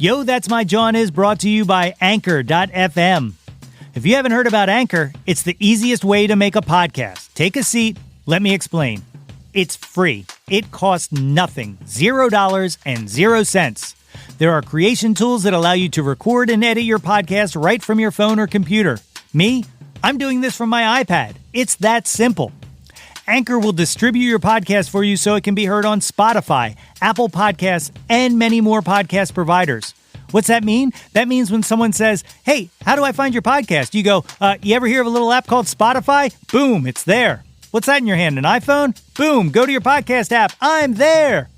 Yo, That's My Jawn is brought to you by Anchor.fm. If you haven't heard about Anchor, it's the easiest way to make a podcast. Take a seat. Let me explain. It's free. It costs nothing. $0 and 0 cents. There are creation tools that allow you to record and edit your podcast right from your phone or computer. Me? I'm doing this from my iPad. It's that simple. Anchor will distribute your podcast for you so it can be heard on Spotify, Apple Podcasts, and many more podcast providers. What's that mean? That means when someone says, hey, how do I find your podcast? You go, you ever hear of a little app called Spotify? Boom, it's there. What's that in your hand, an iPhone? Boom, go to your podcast app. I'm there.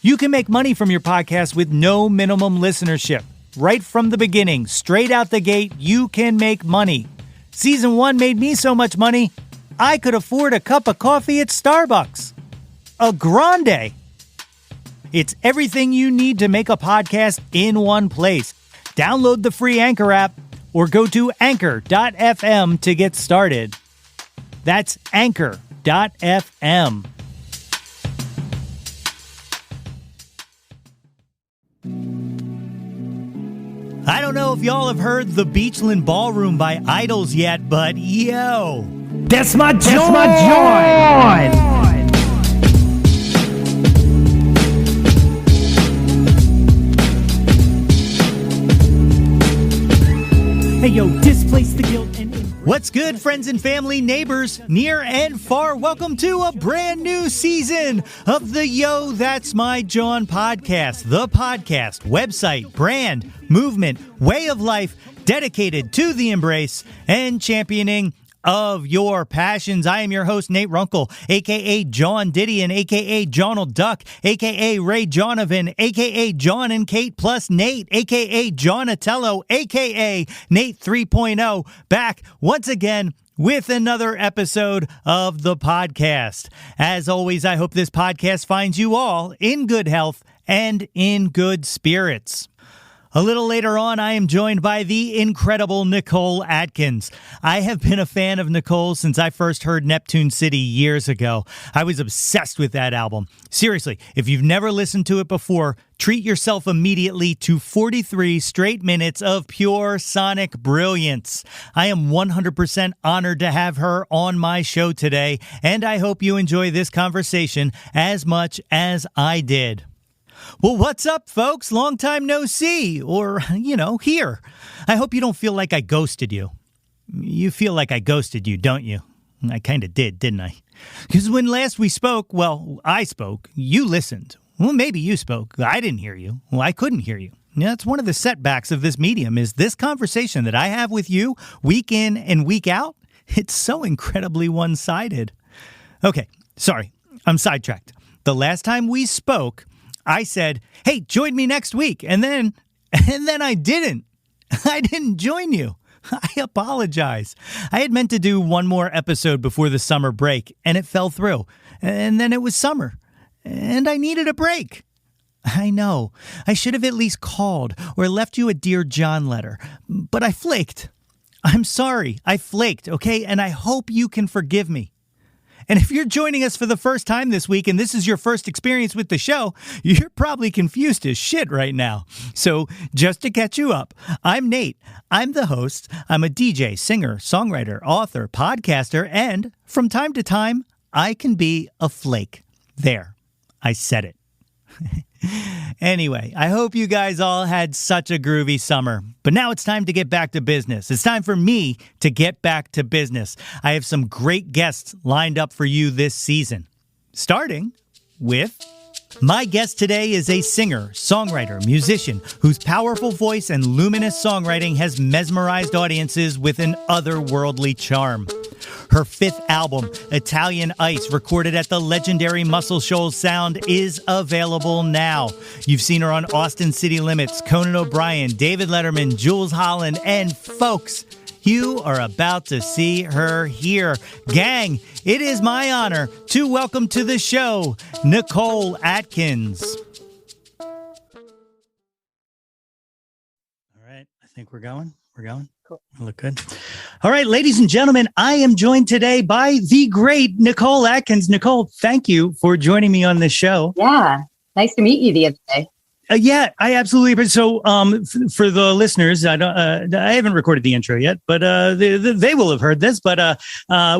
You can make money from your podcast with no minimum listenership. Right from the beginning, straight out the gate, you can make money. Season 1 made me so much money, I could afford a cup of coffee at Starbucks. A grande. It's everything you need to make a podcast in one place. Download the free Anchor app or go to Anchor.fm to get started. That's Anchor.fm. I don't know if y'all have heard The Beachland Ballroom by Idols yet, but yo, that's my Jawn! That's my Jawn! Hey yo, displace the guilt and... What's good, friends and family, neighbors, near and far? Welcome to a brand new season of the Yo, That's My Jawn podcast. The podcast, website, brand, movement, way of life dedicated to the embrace and championing of your passions. I am your host, Nate Runkle, a.k.a. John Didion, a.k.a. Jonald Duck, a.k.a. Ray Jonovan, a.k.a. John and Kate plus Nate, a.k.a. Jonatello, a.k.a. Nate 3.0, back once again with another episode of the podcast. As always, I hope this podcast finds you all in good health and in good spirits. A little later on, I am joined by the incredible Nicole Atkins. I have been a fan of Nicole since I first heard Neptune City years ago. I was obsessed with that album. Seriously, if you've never listened to it before, treat yourself immediately to 43 straight minutes of pure sonic brilliance. I am 100% honored to have her on my show today, and I hope you enjoy this conversation as much as I did. Well, what's up, folks? Long time no see, or, here. I hope you don't feel like I ghosted you. You feel like I ghosted you, don't you? I kind of did, didn't I? Because when last we spoke, well, I spoke, you listened. Well, maybe you spoke. I didn't hear you. Well, I couldn't hear you. That's one of the setbacks of this medium, is this conversation that I have with you week in and week out. It's so incredibly one-sided. Okay, sorry, I'm sidetracked. The last time we spoke, I said, hey, join me next week. And then I didn't. I didn't join you. I apologize. I had meant to do one more episode before the summer break, and it fell through. And then it was summer, and I needed a break. I know. I should have at least called or left you a Dear John letter, but I flaked. I'm sorry. I flaked, okay? And I hope you can forgive me. And if you're joining us for the first time this week and this is your first experience with the show, you're probably confused as shit right now. So just to catch you up, I'm Nate. I'm the host. I'm a DJ, singer, songwriter, author, podcaster, and from time to time, I can be a flake. There, I said it. Anyway, I hope you guys all had such a groovy summer. But now it's time to get back to business. It's time for me to get back to business. I have some great guests lined up for you this season. Starting with... My guest today is a singer, songwriter, musician whose powerful voice and luminous songwriting has mesmerized audiences with an otherworldly charm. Her fifth album, Italian Ice, recorded at the legendary Muscle Shoals Sound, is available now. You've seen her on Austin City Limits, Conan O'Brien, David Letterman, Jules Holland, and folks, you are about to see her here. Gang, it is my honor to welcome to the show, Nicole Atkins. All right, I think we're going. Cool. Look good. All right, ladies and gentlemen, I am joined today by the great Nicole Atkins. Nicole, thank you for joining me on this show. Yeah, nice to meet you the other day. Yeah, I absolutely. But so, for the listeners, I haven't recorded the intro yet, but they will have heard this. But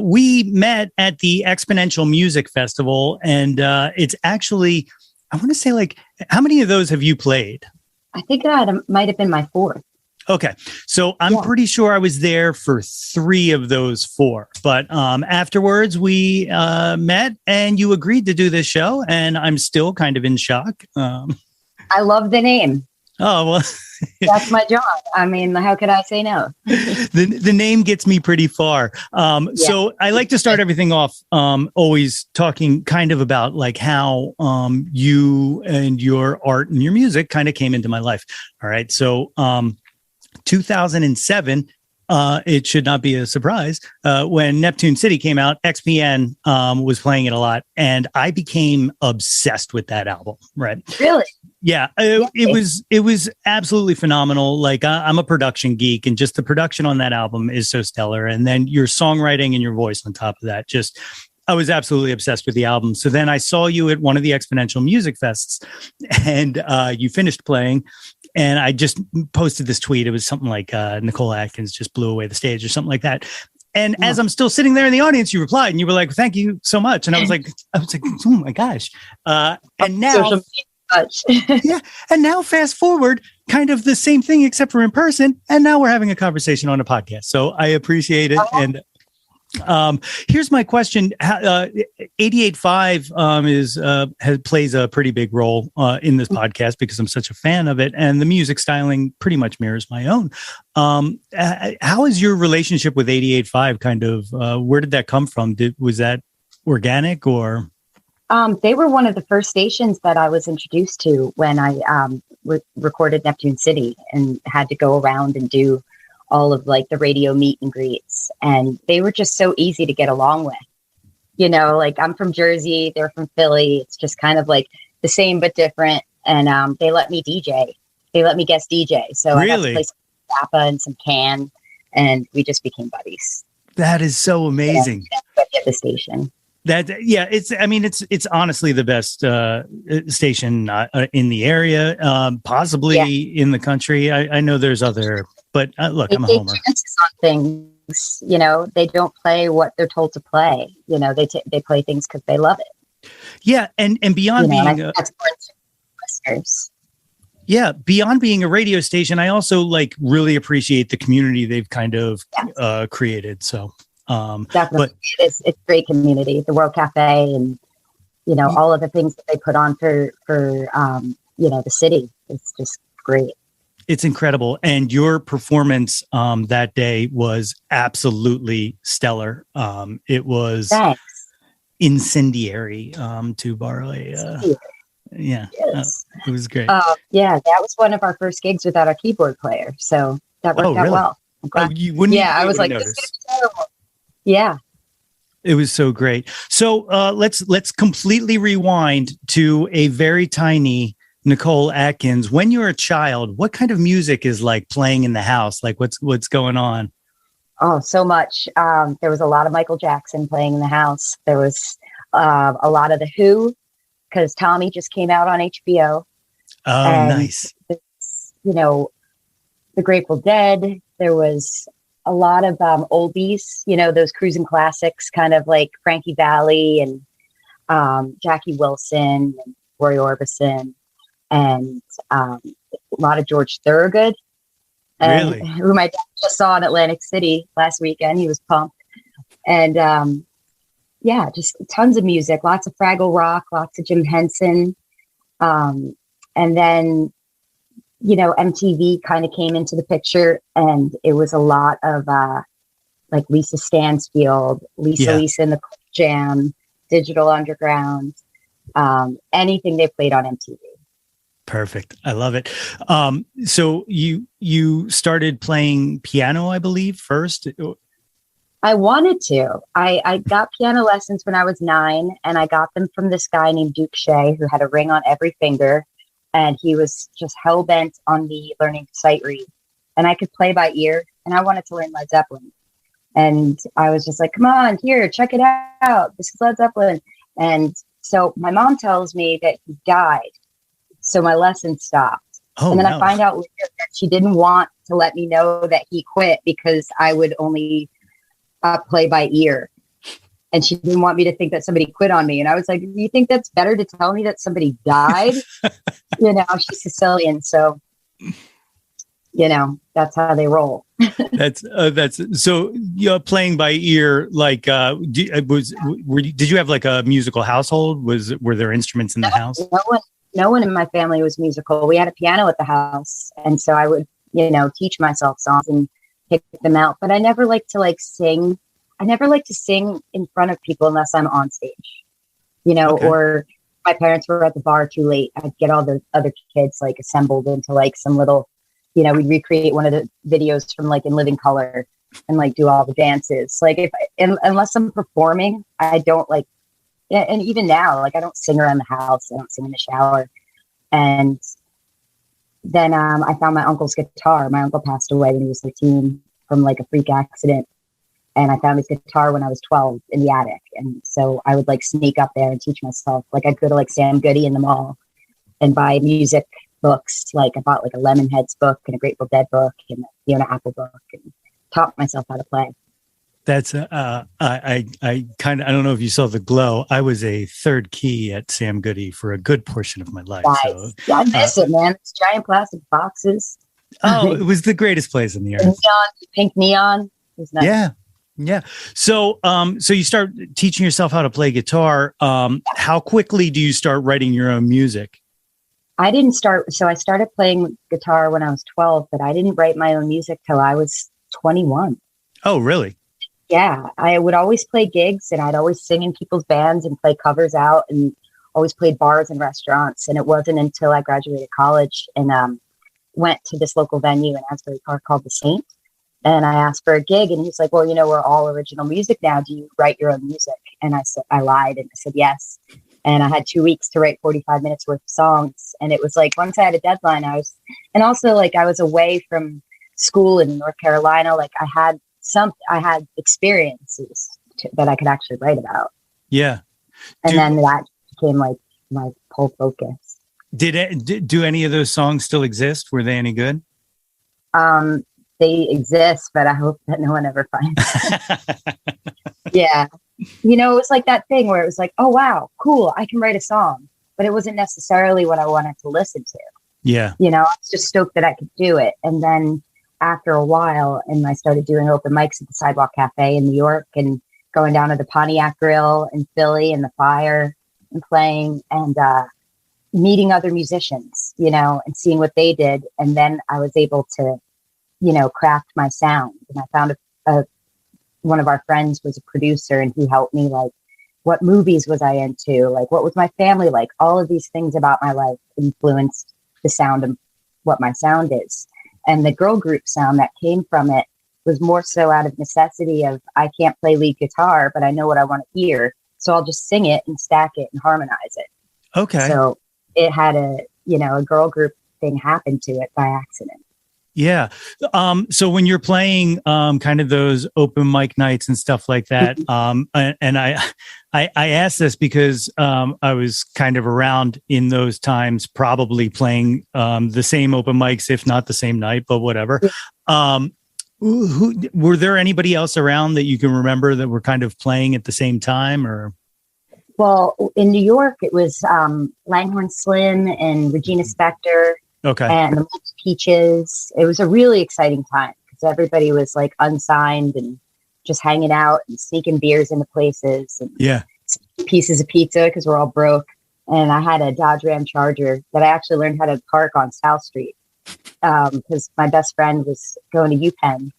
we met at the Exponential Music Festival, and it's actually, I want to say, like, how many of those have you played? I think that might have been my fourth. Okay, so I'm pretty sure I was there for 3 of those 4. But afterwards, we met, and you agreed to do this show, and I'm still kind of in shock. I love the name. Oh, well. That's my job. I mean, how could I say no? The name gets me pretty far. So I like to start everything off always talking kind of about like how you and your art and your music kind of came into my life. All right. So 2007, it should not be a surprise. When Neptune City came out, Wxpn was playing it a lot, and I became obsessed with that album. Right? Really? Yeah. It was absolutely phenomenal. Like I'm a production geek, and just the production on that album is so stellar. And then your songwriting and your voice on top of that, I was absolutely obsessed with the album. So then I saw you at one of the Exponential Music Fests, and you finished playing. And I just posted this tweet. It was something like Nicole Atkins just blew away the stage or something like that. And as I'm still sitting there in the audience, you replied and you were like, "Thank you so much." And I was like, "Oh my gosh!" And now, yeah. And now, fast forward, kind of the same thing except for in person. And now we're having a conversation on a podcast. So I appreciate it. And here's my question. 88.5 plays a pretty big role in this podcast because I'm such a fan of it, and the music styling pretty much mirrors my own. How is your relationship with 88.5 kind of, where did that come from? Was that organic or? They were one of the first stations that I was introduced to when I recorded Neptune City and had to go around and do all of like the radio meet and greets, and they were just so easy to get along with. You know, like I'm from Jersey, they're from Philly. It's just kind of like the same but different. And they let me DJ. They let me guest DJ. So I got to play some Zappa and some Can, and we just became buddies. That is so amazing. At the station. It's honestly the best station in the area, possibly in the country. I know there's other. But look, I'm a homer. On things, you know, they don't play what they're told to play. You know, they play things because they love it. Yeah, and beyond being listeners. Yeah, beyond being a radio station, I also like really appreciate the community they've kind of created. So definitely, it's a great community. The World Cafe, and you know all of the things that they put on for the city. It's just great. It's incredible. And your performance that day was absolutely stellar. It was incendiary, to borrow a... Yes. It was great. That was one of our first gigs without a keyboard player. So that worked out well. You wouldn't I was like, this is terrible. Yeah. It was so great. So let's completely rewind to a very tiny Nicole Atkins. When you're a child, what kind of music is like playing in the house? Like what's going on? Oh, so much. There was a lot of Michael Jackson playing in the house. There was a lot of The Who, because Tommy just came out on HBO. Oh, and nice. You know, The Grateful Dead. There was a lot of oldies, you know, those cruising classics, kind of like Frankie Valli and Jackie Wilson and Roy Orbison. And a lot of George Thorogood, who my dad just saw in Atlantic City last weekend. He was pumped. And just tons of music, lots of Fraggle Rock, lots of Jim Henson. And then, you know, MTV kind of came into the picture, and it was a lot of like Lisa Stansfield, Lisa and the Jam, Digital Underground, anything they played on MTV. Perfect. I love it. So you started playing piano, I believe, first? I wanted to. I got piano lessons when I was 9, and I got them from this guy named Duke Shea, who had a ring on every finger, and he was just hell-bent on me learning to sight read. And I could play by ear, and I wanted to learn Led Zeppelin. And I was just like, come on, here, check it out. This is Led Zeppelin. And so my mom tells me that he died. So my lesson stopped. Oh, and then no. I find out later that she didn't want to let me know that he quit because I would only play by ear. And she didn't want me to think that somebody quit on me. And I was like, do you think that's better to tell me that somebody died? She's Sicilian. So, that's how they roll. That's so you're playing by ear. Like, did you have like a musical household? Were there instruments in the house? No one in my family was musical. We had a piano at the house. And so I would, teach myself songs and pick them out. But I never liked to sing. I never like to sing in front of people unless I'm on stage, Okay. or my parents were at the bar too late. I'd get all the other kids assembled into some little, we'd recreate one of the videos from In Living Color and do all the dances. Unless I'm performing, I don't and even now, I don't sing around the house. I don't sing in the shower. And then I found my uncle's guitar. My uncle passed away when he was 13 from a freak accident. And I found his guitar when I was 12 in the attic. And so I would sneak up there and teach myself. I'd go to Sam Goody in the mall and buy music books. I bought a Lemonheads book and a Grateful Dead book and a Fiona Apple book and taught myself how to play. That's I don't know if you saw the glow. I was a third key at Sam Goody for a good portion of my life. Nice. So, yeah, I miss it, man. It's giant plastic boxes. Oh, it was the greatest place on the earth. Pink neon. It was nice. Yeah. So, so you start teaching yourself how to play guitar. How quickly do you start writing your own music? I didn't start. So I started playing guitar when I was 12, but I didn't write my own music till I was 21. Oh, really? Yeah. I would always play gigs and I'd always sing in people's bands and play covers out and always played bars and restaurants. And it wasn't until I graduated college and went to this local venue in Asbury Park called The Saint. And I asked for a gig and he's like, well, we're all original music now. Do you write your own music? And I said, I lied and I said, yes. And I had 2 weeks to write 45 minutes worth of songs. And it was once I had a deadline, I was away from school in North Carolina. I had experiences that I could actually write about. Yeah. And then that became my whole focus. Do any of those songs still exist? Were they any good? They exist, but I hope that no one ever finds them. Yeah. It was that thing where it was oh, wow, cool. I can write a song, but it wasn't necessarily what I wanted to listen to. Yeah. I was just stoked that I could do it. And then after a while, and I started doing open mics at the Sidewalk Cafe in New York and going down to the Pontiac Grill in Philly and the Fire and playing and meeting other musicians, and seeing what they did. And then I was able to craft my sound. And I found one of our friends was a producer and he helped me what movies was I into? What was my family like? All of these things about my life influenced the sound of what my sound is. And the girl group sound that came from it was more so out of necessity of I can't play lead guitar, but I know what I want to hear. So I'll just sing it and stack it and harmonize it. Okay. So it had a girl group thing happen to it by accident. Yeah. So when you're playing kind of those open mic nights and stuff like that, and I asked this because I was kind of around in those times, probably playing the same open mics, if not the same night, but whatever. Were there anybody else around that you can remember that were kind of playing at the same time, or? Well, in New York, it was Langhorne Slim and Regina Spektor. Okay. And the Peaches. It was a really exciting time because everybody was unsigned and just hanging out and sneaking beers into places and pieces of pizza because we're all broke. And I had a Dodge Ram Charger that I actually learned how to park on South Street because my best friend was going to UPenn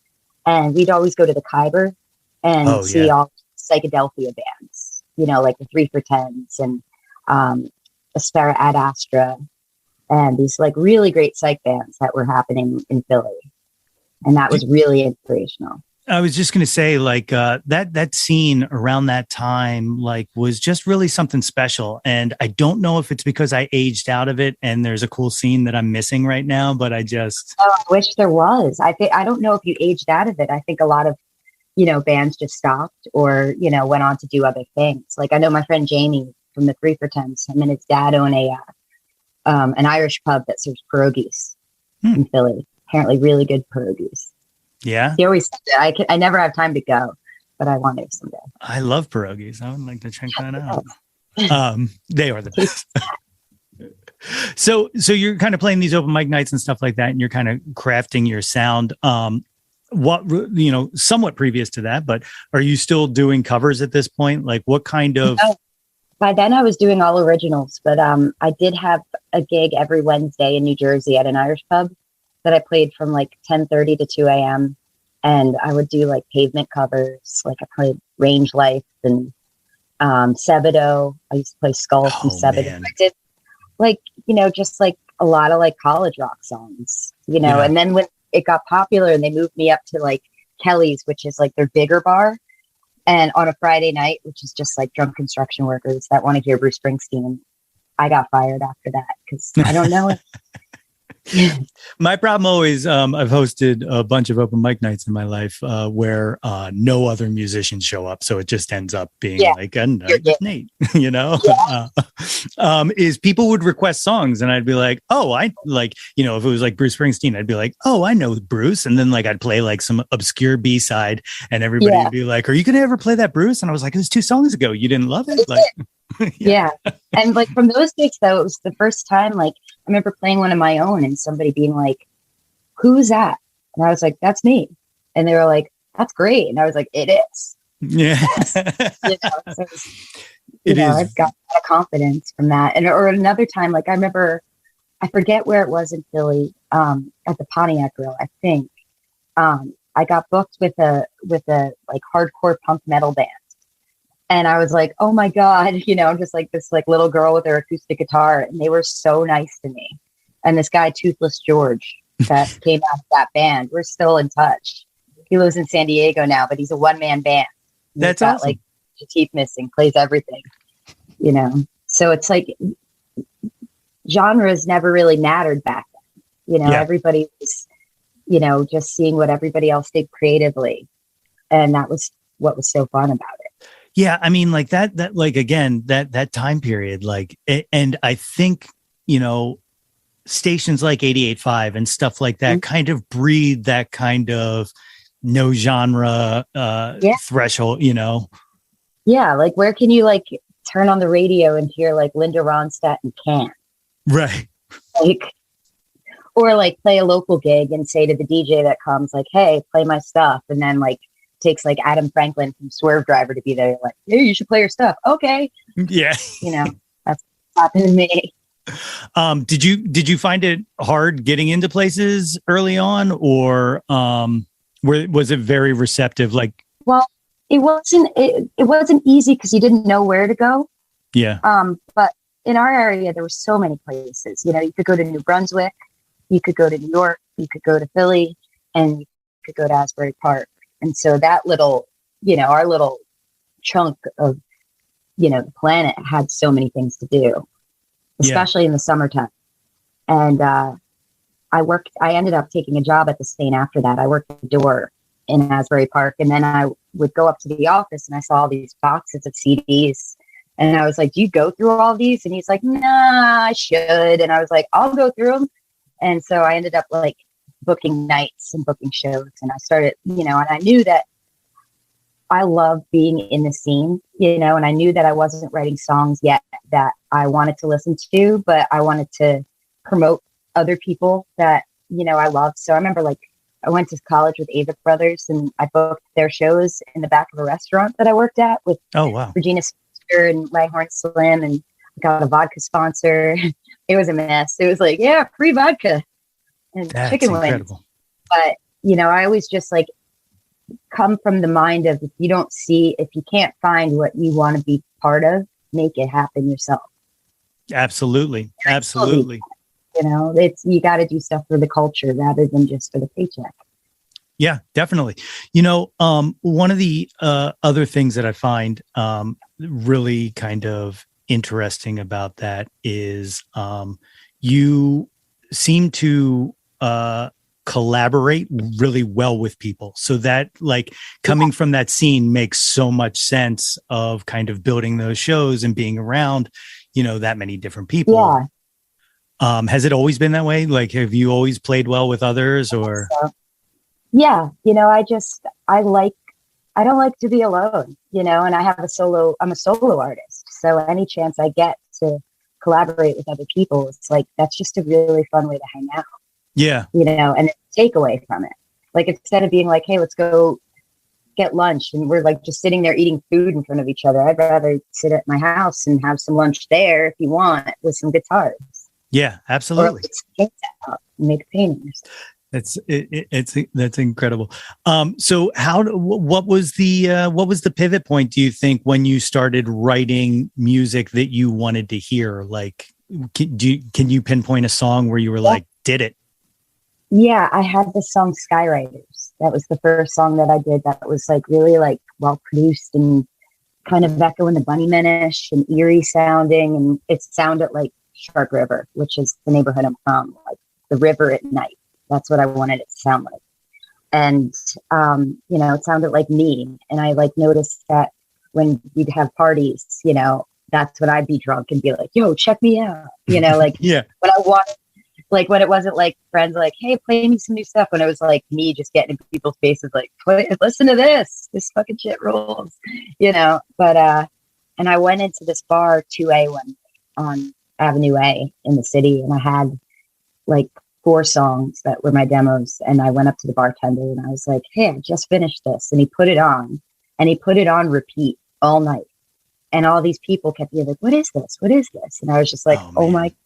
and we'd always go to the Khyber and see all psychedelia bands, like the 3 for 10s and Aspera Ad Astra. And these really great psych bands that were happening in Philly. And that was really inspirational. I was just going to say that scene around that time, was just really something special. And I don't know if it's because I aged out of it and there's a cool scene that I'm missing right now, but I wish there was. I don't know if you aged out of it. I think a lot of, bands just stopped or, went on to do other things. I know my friend Jamie from the 3 for 10s, him and his dad own an Irish pub that serves pierogies in Philly. Apparently really good pierogies. Yeah. He always said that. I never have time to go, but I want to someday. I love pierogies. I would like to check that out. They are the best. So you're kind of playing these open mic nights and stuff like that, and you're kind of crafting your sound. What, somewhat previous to that, but are you still doing covers at this point? Like what kind of... By then I was doing all originals, but I did have a gig every Wednesday in New Jersey at an Irish pub that I played from like 10:30 to 2 a.m. And I would do like Pavement covers. Like I played Range Life and Sebadoh. I used to play Skull from Sebadoh. Man. I did like, just like a lot of like college rock songs, and then when it got popular and they moved me up to like Kelly's, which is like their bigger bar. And on a Friday night, which is just like drunk construction workers that want to hear Bruce Springsteen, I got fired after that because I don't know it. My problem always, I've hosted a bunch of open mic nights in my life where no other musicians show up. So it just ends up being like a night with Nate, is people would request songs and I'd be like, oh, I like, if it was like Bruce Springsteen, I'd be like, oh, I know Bruce. And then like, I'd play like some obscure B-side and everybody would be like, are you going to ever play that Bruce? And I was like, it was 2 songs ago. You didn't love it? Like, And like from those days though, it was the first time, like I remember playing one of my own and somebody being like, who's that? And I was like, that's me. And they were like, that's great. And I was like, it is. Yeah. So I've got a lot of confidence from that. And or another time, like I remember, I forget where it was in Philly, at the Pontiac Grill, I think. I got booked with a like hardcore punk metal band. And I was like, oh my God, I'm just like this like little girl with her acoustic guitar. And they were so nice to me. And this guy, Toothless George, that came out of that band, we're still in touch. He lives in San Diego now, but he's a one-man band. That's awesome. Like teeth missing, plays everything, So it's like genres never really mattered back then. Everybody was, just seeing what everybody else did creatively. And that was what was so fun about it. Yeah. I mean, like that, like, again, that time period, like, and I think, stations like 88.5 and stuff like that kind of breed that kind of no genre, threshold, Yeah. Like where can you like turn on the radio and hear like Linda Ronstadt and Can? Right. Like, or like play a local gig and say to the DJ that comes like, hey, play my stuff. And then like, takes like Adam Franklin from Swerve Driver to be there, like, hey, you should play your stuff. Okay. Yeah. That's happened to me. Did you find it hard getting into places early on, or was it very receptive? Like, well, it wasn't easy because you didn't know where to go. Yeah. But in our area, there were so many places. You could go to New Brunswick, you could go to New York, you could go to Philly, and you could go to Asbury Park. And so that little, our little chunk of, the planet had so many things to do, especially in the summertime. And I ended up taking a job at the Stain after that. I worked at the door in Asbury Park. And then I would go up to the office and I saw all these boxes of CDs. And I was like, do you go through all these? And he's like, nah, I should. And I was like, I'll go through them. And so I ended up like booking nights and booking shows. And I started, and I knew that I love being in the scene, and I knew that I wasn't writing songs yet that I wanted to listen to, but I wanted to promote other people that, I love. So I remember like I went to college with Ava Brothers and I booked their shows in the back of a restaurant that I worked at with Regina Spektor and Leghorn Slim, and I got a vodka sponsor. It was a mess. It was like, yeah, free vodka and chicken wings. But, I always just like come from the mind of if you can't find what you want to be part of, make it happen yourself. Absolutely. You got to do stuff for the culture rather than just for the paycheck. Yeah, definitely. One of the other things that I find really kind of interesting about that is you seem to collaborate really well with people. So that like coming from that scene makes so much sense of kind of building those shows and being around, that many different people. Has it always been that way? Like, have you always played well with others, or? So, yeah, I don't like to be alone, and I'm a solo artist. So any chance I get to collaborate with other people, it's like, that's just a really fun way to hang out. Yeah. And take away from it. Like, instead of being like, hey, let's go get lunch, and we're like just sitting there eating food in front of each other, I'd rather sit at my house and have some lunch there, if you want, with some guitars. Yeah, absolutely. Or make paintings. That's incredible. So what was the pivot point, do you think, when you started writing music that you wanted to hear? Like, can you pinpoint a song where you were like, did it? Yeah, I had the song Skywriters. That was the first song that I did that was like really like well produced and kind of echoing the Bunnymen-ish and eerie sounding. And it sounded like Shark River, which is the neighborhood I'm from, like the river at night. That's what I wanted it to sound like. And, it sounded like me. And I like noticed that when we'd have parties, that's when I'd be drunk and be like, yo, check me out. Like yeah. When I wanted, like when it wasn't like friends like, hey, play me some new stuff. When it was like me just getting in people's faces, like, listen to this fucking shit rules, but, and I went into this bar 2A one on Avenue A in the city. And I had like 4 songs that were my demos. And I went up to the bartender and I was like, hey, I just finished this. And he put it on repeat all night. And all these people kept being like, what is this? What is this? And I was just like, oh my God,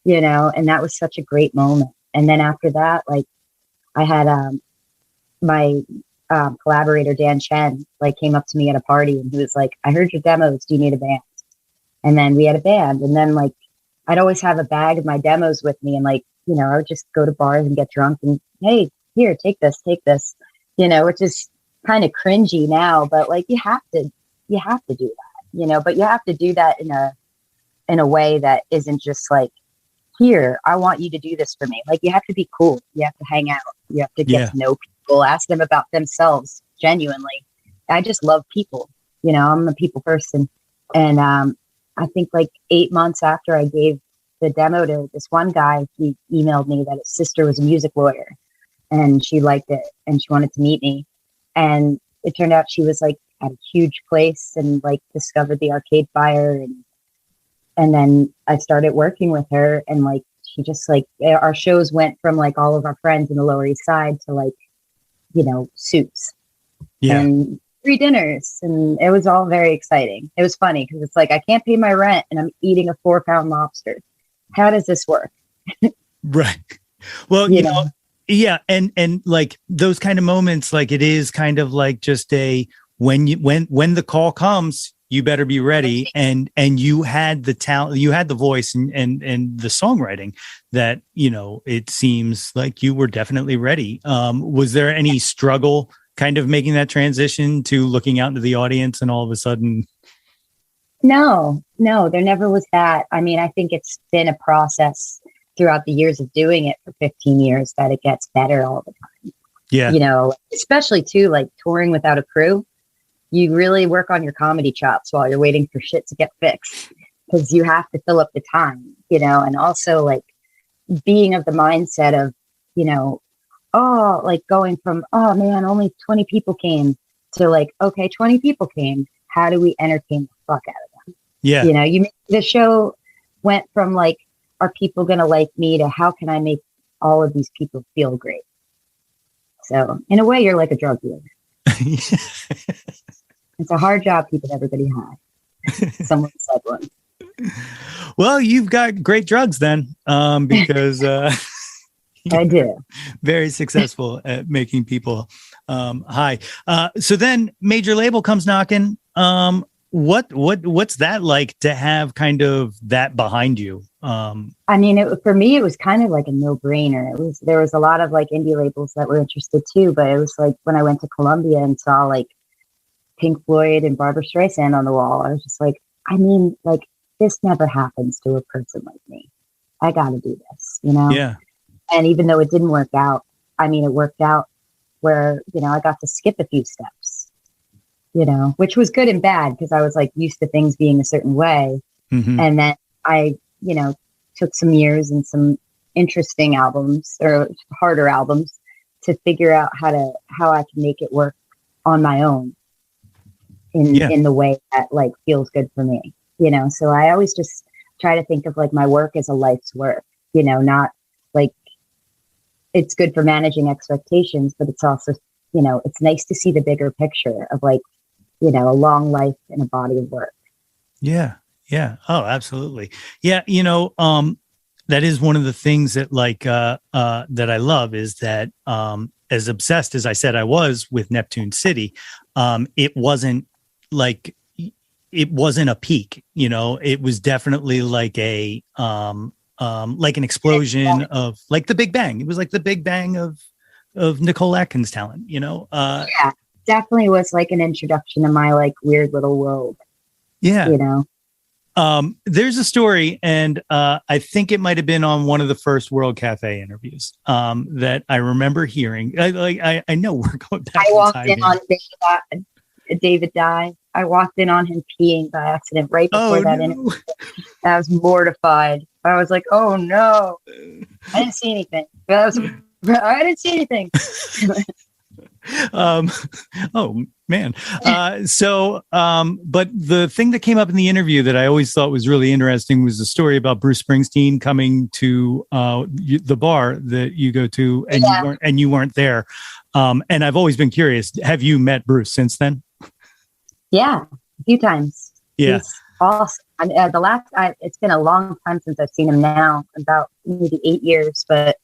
and that was such a great moment. And then after that, like I had, my, collaborator, Dan Chen, like came up to me at a party and he was like, I heard your demos. Do you need a band? And then we had a band. And then like, I'd always have a bag of my demos with me. And like, I would just go to bars and get drunk and, hey, here, take this, which is kind of cringy now, but like, you have to do that, but you have to do that in a way that isn't just like, here, I want you to do this for me. Like, you have to be cool. You have to hang out. You have to get to know people, ask them about themselves genuinely. I just love people, I'm a people person. And, I think like 8 months after I gave the demo to this one guy, he emailed me that his sister was a music lawyer and she liked it and she wanted to meet me. And it turned out she was like at a huge place and like discovered the Arcade Fire. And then I started working with her and like, she just like, our shows went from like all of our friends in the Lower East Side to like, Suits. Yeah. And 3 dinners, and it was all very exciting. It was funny because it's like, I can't pay my rent and I'm eating a 4-pound lobster. How does this work? Right. Well, yeah. And like those kind of moments, like it is kind of like just when the call comes, you better be ready. And you had the talent, you had the voice and the songwriting that, it seems like you were definitely ready. Was there any struggle kind of making that transition to looking out into the audience and all of a sudden? No, there never was that. I mean, I think it's been a process throughout the years of doing it for 15 years that it gets better all the time. Yeah. Especially too, like touring without a crew, you really work on your comedy chops while you're waiting for shit to get fixed because you have to fill up the time, and also like being of the mindset of, like going from, oh man, only 20 people came to like, okay, 20 people came. How do we entertain the fuck out of them? Yeah. The show went from like, are people going to like me to how can I make all of these people feel great? So in a way, you're like a drug dealer. It's a hard job keeping everybody high. Someone said one. Well, you've got great drugs then, because I do. Very successful at making people high. So then major label comes knocking. What's that like to have kind of that behind you? I mean, for me, it was kind of like a no-brainer. There was a lot of like indie labels that were interested too, but it was like when I went to Columbia and saw like Pink Floyd and Barbra Streisand on the wall, I was just like, I mean, like this never happens to a person like me. I got to do this, Yeah. And even though it didn't work out, I mean, it worked out where, I got to skip a few steps, which was good and bad because I was like used to things being a certain way. Mm-hmm. And then I, took some years and some interesting albums or harder albums to figure out how I can make it work on my own in the way that like feels good for me, you know? So I always just try to think of like my work as a life's work, you know, not like it's good for managing expectations, but it's also, you know, it's nice to see the bigger picture of like, you know, a long life and a body of work. Yeah. Yeah. Oh, absolutely. Yeah. You know, that is one of the things that like, that I love is that, as obsessed as I said I was with Neptune City, it wasn't a peak, you know, it was definitely like like an explosion of like the Big Bang. It was like the Big Bang of Nicole Atkins talent, you know? Yeah, definitely was like an introduction to my like weird little world. Yeah. You know? There's a story, and I think it might have been on one of the first World Cafe interviews that I remember hearing. I know we're going back. I walked in on David Dye. I walked in on him peeing by accident right before that interview. I was mortified. I was like, "Oh no, I didn't see anything." I didn't see anything. Oh man. But the thing that came up in the interview that I always thought was really interesting was the story about Bruce Springsteen coming to the bar that you go to, and you weren't there. And I've always been curious, have you met Bruce since then? Yeah, a few times. Yeah. He's awesome. It's been a long time since I've seen him now, about maybe 8 years, but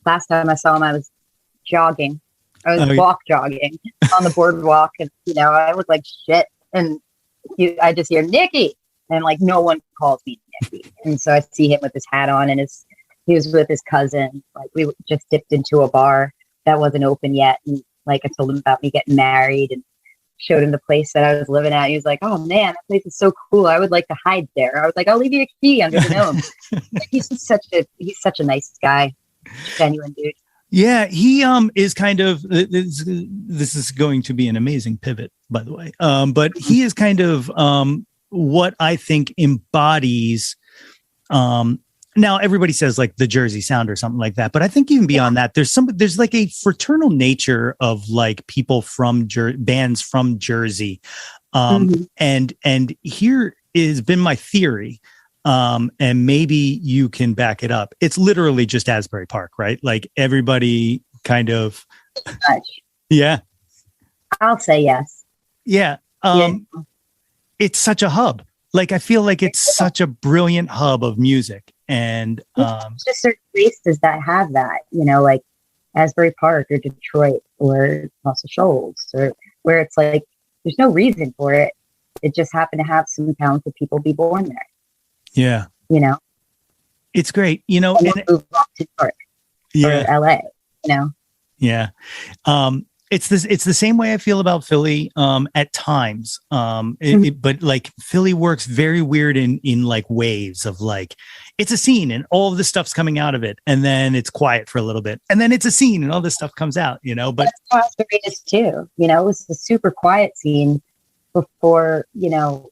last time I saw him, I was jogging. I was jogging on the boardwalk, and you know, I look like shit. And I just hear Nikki, and like no one calls me Nikki. And so I see him with his hat on, and he was with his cousin. Like we just dipped into a bar that wasn't open yet, and like I told him about me getting married, and showed him the place that I was living at. He was like, "Oh man, that place is so cool. I would like to hide there." I was like, "I'll leave you a key under the gnome." He's such a nice guy, genuine dude. Yeah, he is kind of this is going to be an amazing pivot, by the way. But he is kind of what I think embodies now everybody says like the Jersey Sound or something like that, but I think even beyond that, there's like a fraternal nature of like people from bands from Jersey. And here has been my theory. And maybe you can back it up. It's literally just Asbury Park, right? Like everybody kind of, yeah. I'll say yes. Yeah. It's such a hub. Like, I feel like it's such a brilliant hub of music. And just certain places that have that, you know, like Asbury Park or Detroit or Muscle Shoals, or where it's like, there's no reason for it. It just happened to have some talented people be born there. Yeah. You know, it's great, you know, and move off to New York or LA, you know? Yeah. It's the same way I feel about Philly at times. But like Philly works very weird in like waves of like, it's a scene and all of this stuff's coming out of it. And then it's quiet for a little bit. And then it's a scene and all this stuff comes out, you know, but that's how Asbury is too. You know, it was a super quiet scene before, you know,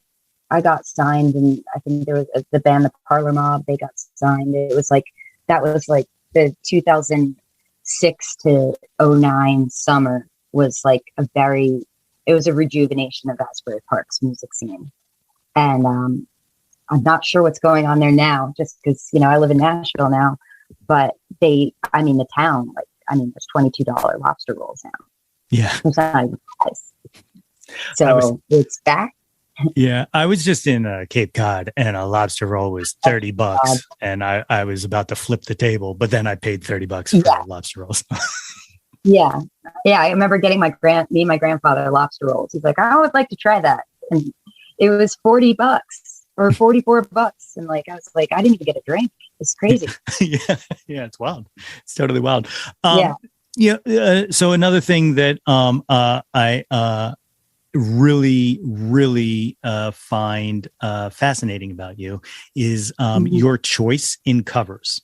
I got signed, and I think there was the band, the Parlor Mob, they got signed. It was like, that was like the 2006 to 09 summer was like it was a rejuvenation of Asbury Park's music scene. And I'm not sure what's going on there now, just because, you know, I live in Nashville now, but the town, like, there's $22 lobster rolls now. Yeah. It's not even price. So it's back. Yeah, I was just in Cape Cod, and a lobster roll was $30, and I was about to flip the table, but then I paid $30 for lobster rolls. Yeah, I remember getting me and my grandfather lobster rolls. He's like, "I would like to try that," and it was $40 or $44, and like I was like, I didn't even get a drink. It's crazy. yeah, it's wild. It's totally wild. So another thing that I really find fascinating about you is your choice in covers.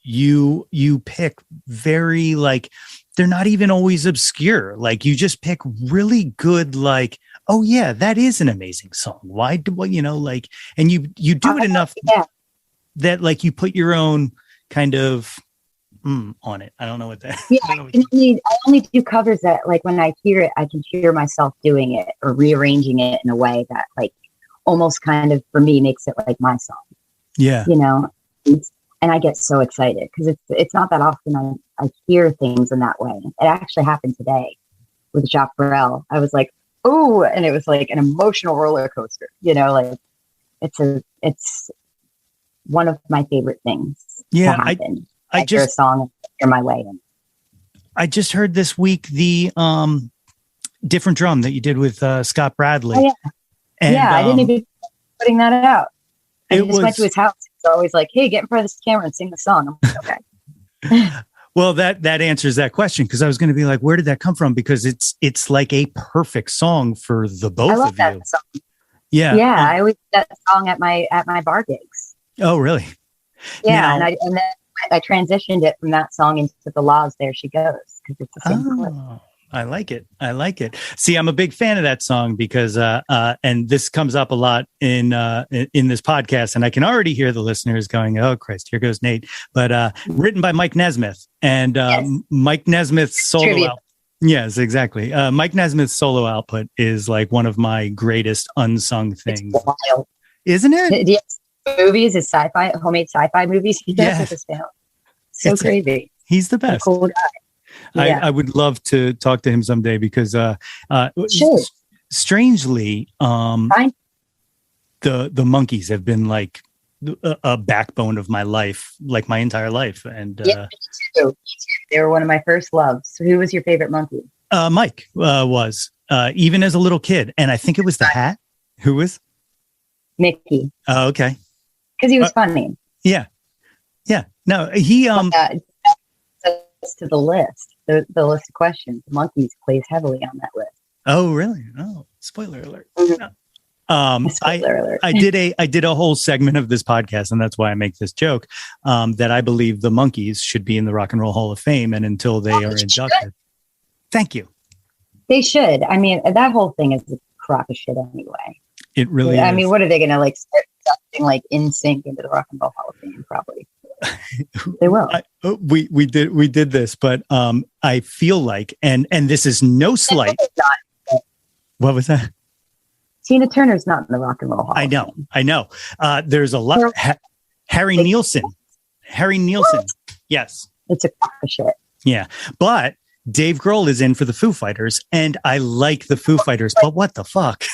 You pick very, like, they're not even always obscure. Like, you just pick really good, like, oh yeah, that is an amazing song. Why do, you know, like, and you do it enough. that like you put your own kind of on it. I don't know what that. Yeah, I only do covers that like when I hear it, I can hear myself doing it or rearranging it in a way that like almost kind of for me makes it like my song. Yeah, you know, and I get so excited because it's not that often I hear things in that way. It actually happened today with Joplin. I was like, oh, and it was like an emotional roller coaster. You know, like it's one of my favorite things. Yeah, to happen. I hear a song and hear my way in. I just heard this week the different drum that you did with Scott Bradley. Oh, yeah. And, I didn't even putting that out. I just went to his house. It's always like, hey, get in front of this camera and sing the song. I'm like, okay. Well, that answers that question because I was going to be like, where did that come from? Because it's like a perfect song for the both of you. Song. Yeah, I always do that song at my bar gigs. Oh, really? Yeah, now, and then I transitioned it from that song into the Laws. There She Goes because it's the same clip. I like it. See, I'm a big fan of that song because, and this comes up a lot in this podcast, and I can already hear the listeners going, "Oh, Christ, here goes Nate." But written by Mike Nesmith, and yes. Mike Nesmith's solo output. Yes, exactly. Mike Nesmith's solo output is like one of my greatest unsung things. It's wild, isn't it? Yes. Movies, his homemade sci-fi movies. He does with his family. So crazy. He's the best. Cool guy. Yeah. I would love to talk to him someday because strangely, the Monkees have been like a backbone of my life, like my entire life. And me too. They were one of my first loves. So who was your favorite Monkee? Mike was even as a little kid, and I think it was the hat. Who was? Mickey. Oh, okay. Because he was funny. Yeah. No, he to the list, the list of questions. The Monkees plays heavily on that list. Oh, really? Oh, spoiler alert. Mm-hmm. Spoiler alert. I did a whole segment of this podcast, and that's why I make this joke, that I believe the Monkees should be in the Rock and Roll Hall of Fame, and until they are inducted. Thank you. They should. I mean, that whole thing is a crock of shit anyway. It really is. I mean, what are they going to like start something like in sync into the Rock and Roll Hall of Fame? Probably. They will. We did this, but I feel like, and this is no slight. What was that? Tina Turner's not in the Rock and Roll Hall. I know. There's a lot. Harry Nilsson. What? Yes. It's a crock of shit. Yeah, but Dave Grohl is in for the Foo Fighters, and I like the Foo Fighters, but what the fuck?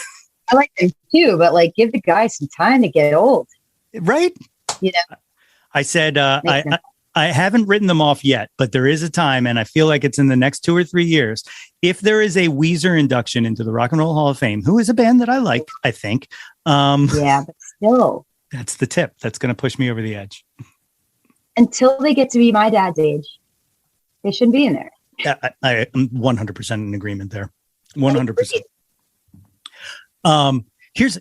I like them too, but like give the guy some time to get old. Right? You know? I said, I haven't written them off yet, but there is a time, and I feel like it's in the next 2 or 3 years. If there is a Weezer induction into the Rock and Roll Hall of Fame, who is a band that I like, I think. Yeah, but still. That's the tip. That's going to push me over the edge. Until they get to be my dad's age, they shouldn't be in there. I am 100% in agreement there. 100%. Here's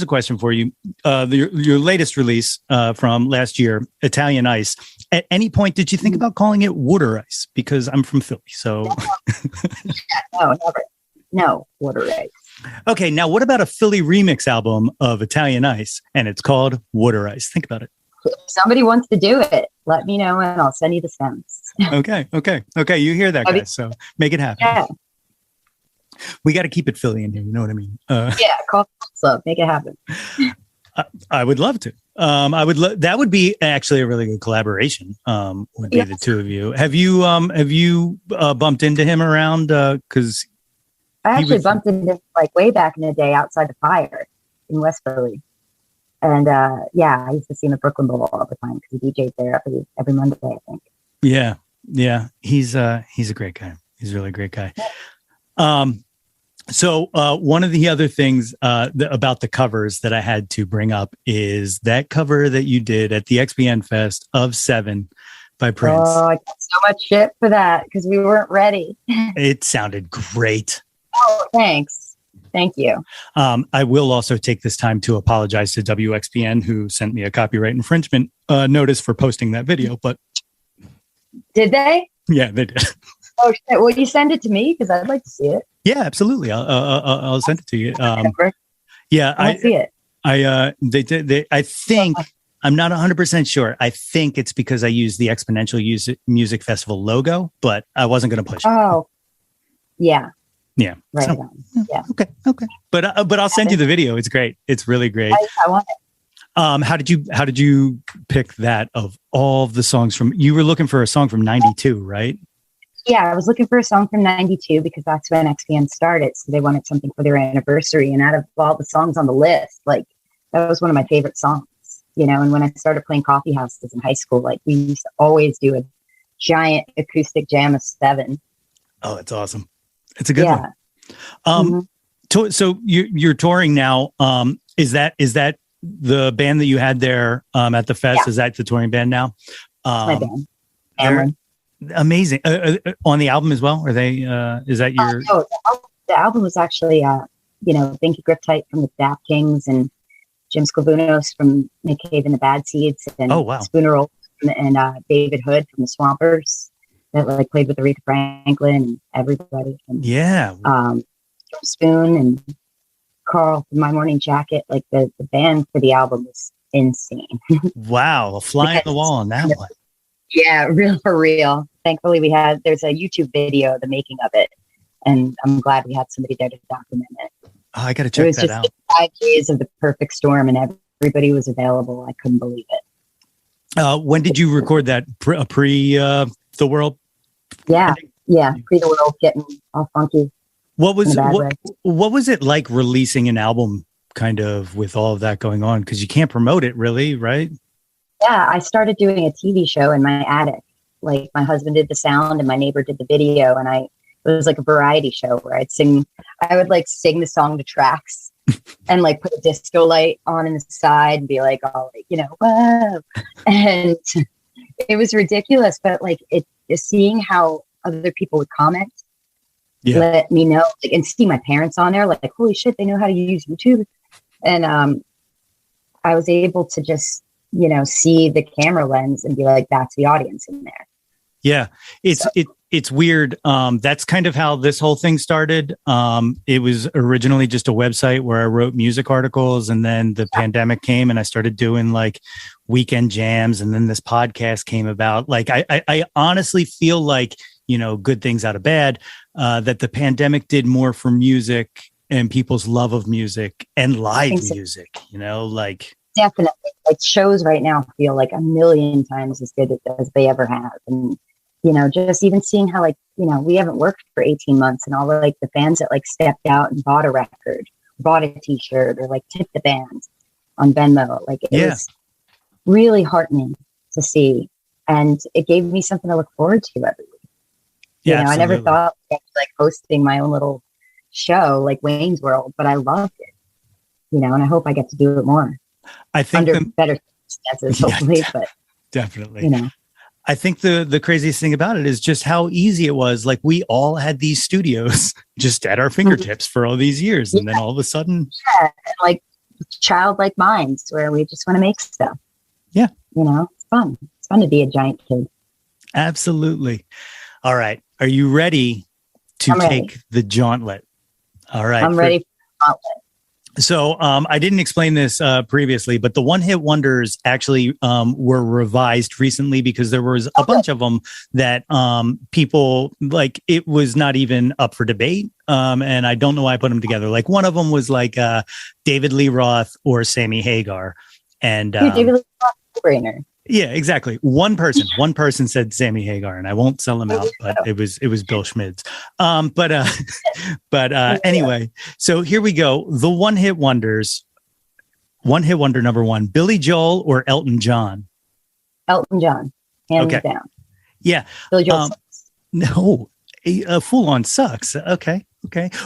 a question for you. Your latest release from last year, Italian Ice. At any point, did you think about calling it Water Ice? Because I'm from Philly, so. No, never. No, Water Ice. Okay, now what about a Philly remix album of Italian Ice, and it's called Water Ice? Think about it. If somebody wants to do it, let me know, and I'll send you the stems. Okay. You hear that, guys? So make it happen. Yeah. We got to keep it Philly in here. You know what I mean? Yeah, call up, make it happen. I would love to. That would be actually a really good collaboration. Would be the two of you. Have you bumped into him around? Because I actually bumped into him like way back in the day outside the Fire in West Philly, and I used to see him at Brooklyn Bowl all the time because he DJ'd there every Monday, I think. Yeah. He's a great guy. He's a really great guy. So one of the other things about the covers that I had to bring up is that cover that you did at the Wxpn Fest of 7 by Prince. Oh, I got so much shit for that because we weren't ready. It sounded great. Oh, thanks. Thank you. I will also take this time to apologize to Wxpn, who sent me a copyright infringement notice for posting that video. But did they? Yeah, they did. Oh shit! Will you send it to me because I'd like to see it? Yeah, absolutely. I'll send it to you. Yeah, I see it. They did. I I'm not 100% sure. I think it's because I used the Exponential Music Festival logo, but I wasn't going to push it. Oh, yeah. Yeah. Right So, on. Yeah. Okay. But I'll send you the video. It's great. It's really great. I want it. How did you pick that of all the songs from, you were looking for a song from 92, right? Yeah, I was looking for a song from 92 because that's when Wxpn started. So they wanted something for their anniversary. And out of all the songs on the list, like that was one of my favorite songs, you know. And when I started playing coffee houses in high school, like we used to always do a giant acoustic jam of 7. Oh, it's awesome. It's a good one. So you're touring now. Is that the band that you had there at the fest? Yeah. Is that the touring band now? My band. Amazing. On the album as well? Are they, is that your? No, the album was actually, Binky Griptite from the Dap Kings and Jim Sclavunos from Nick Cave and the Bad Seeds and Spooner Old and David Hood from the Swampers that like played with Aretha Franklin and everybody. And, Spoon and Carl from My Morning Jacket. Like the band for the album was insane. Wow. A fly on the wall on that one. Yeah, for real. Thankfully, there's a YouTube video of the making of it. And I'm glad we had somebody there to document it. Oh, I got to check that out. It was just 5 days of the perfect storm and everybody was available. I couldn't believe it. When did you record that? Pre The World? Yeah. Pre The World, getting all funky. What was it like releasing an album kind of with all of that going on? Because you can't promote it really, right? Yeah, I started doing a TV show in my attic. Like my husband did the sound and my neighbor did the video. And it was like a variety show where I would like sing the song to tracks and like put a disco light on in the side and be like, all like, whoa. And it was ridiculous. But like seeing how other people would comment, let me know, like, and see my parents on there, like, holy shit, they know how to use YouTube. And I was able to just, see the camera lens and be like, that's the audience in there. Yeah. It's weird. That's kind of how this whole thing started. It was originally just a website where I wrote music articles, and then the pandemic came and I started doing like weekend jams. And then this podcast came about. Like, I honestly feel like, good things out of bad, that the pandemic did more for music and people's love of music and live music, like. Definitely. Like shows right now feel like a million times as good as they ever have. And, just even seeing how like, we haven't worked for 18 months and all the, like the fans that like stepped out and bought a record, bought a t-shirt or like tipped the band on Venmo. Like it was really heartening to see. And it gave me something to look forward to every week. Yeah, I never thought I'd be like hosting my own little show like Wayne's World, but I loved it, and I hope I get to do it more. I think under better circumstances, hopefully, but definitely. I think the craziest thing about it is just how easy it was. Like we all had these studios just at our fingertips for all these years. And then all of a sudden. Yeah, like childlike minds where we just want to make stuff. Yeah. It's fun. It's fun to be a giant kid. Absolutely. All right. Are you ready to take the Jawntlet? All right. I'm ready for the Jawntlet. So I didn't explain this previously, but the one-hit wonders actually were revised recently because there was a bunch of them that people like. It was not even up for debate, and I don't know why I put them together. Like one of them was like David Lee Roth or Sammy Hagar, and David Lee Roth, no-brainer. Yeah, exactly. One person said Sammy Hagar, and I won't sell him out, but it was Bill Schmidt. Anyway, so here we go. The one-hit wonders. One-hit wonder number one: Billy Joel or Elton John? Elton John, hands down. Yeah. Billy Joel sucks. No, a full-on sucks. Okay.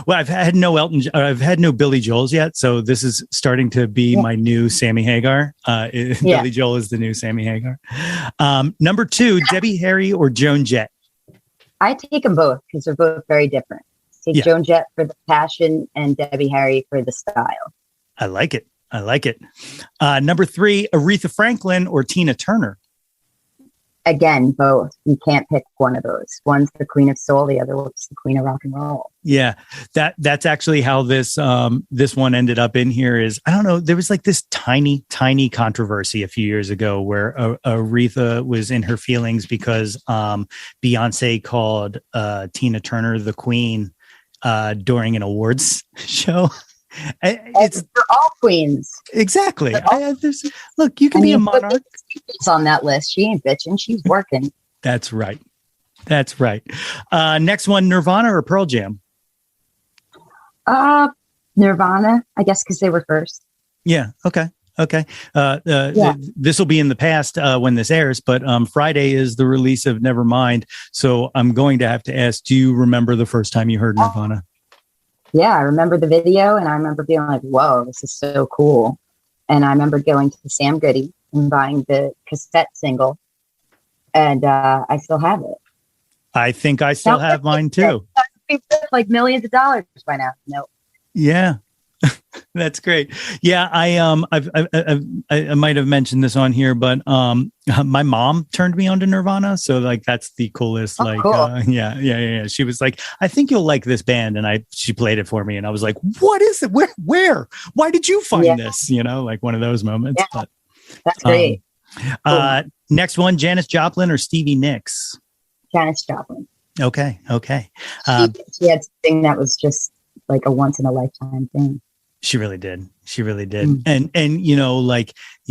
Well, I've had no Billy Joels yet, so this is starting to be my new Sammy Hagar. Billy Joel is the new Sammy Hagar. Number two, Debbie Harry or Joan Jett? I take them both because they're both very different. Take Joan Jett for the passion and Debbie Harry for the style. I like it. Number three, Aretha Franklin or Tina Turner? again, both. You can't pick one of those. One's the queen of soul, the other one's the queen of rock and roll. Yeah, that's actually how this one ended up in here. Is, I don't know, there was like this tiny controversy a few years ago where Aretha was in her feelings because Beyonce called Tina Turner the queen during an awards show. It's for all queens. Exactly. Look, you can be a monarch. On that list, she ain't bitching. She's working. That's right. Next one, Nirvana or Pearl Jam? Nirvana, I guess, because they were first. Yeah. Okay. This will be in the past when this airs, but Friday is the release of Nevermind. So I'm going to have to ask, do you remember the first time you heard Nirvana? Yeah, I remember the video, and I remember being like, whoa, this is so cool. And I remember going to the Sam Goody and buying the cassette single, and I still have it. I think I still have mine too. Like millions of dollars by now. No. Yeah. That's great. Yeah, I might have mentioned this on here, but my mom turned me on to Nirvana, so like that's the coolest. Cool. Yeah. She was like, "I think you'll like this band," and she played it for me, and I was like, "What is it? Where? Why did you find this?" You know, like one of those moments. Yeah, but that's great. Cool. Next one, Janis Joplin or Stevie Nicks? Janis Joplin. Okay. She had something that was just like a once in a lifetime thing. She really did. And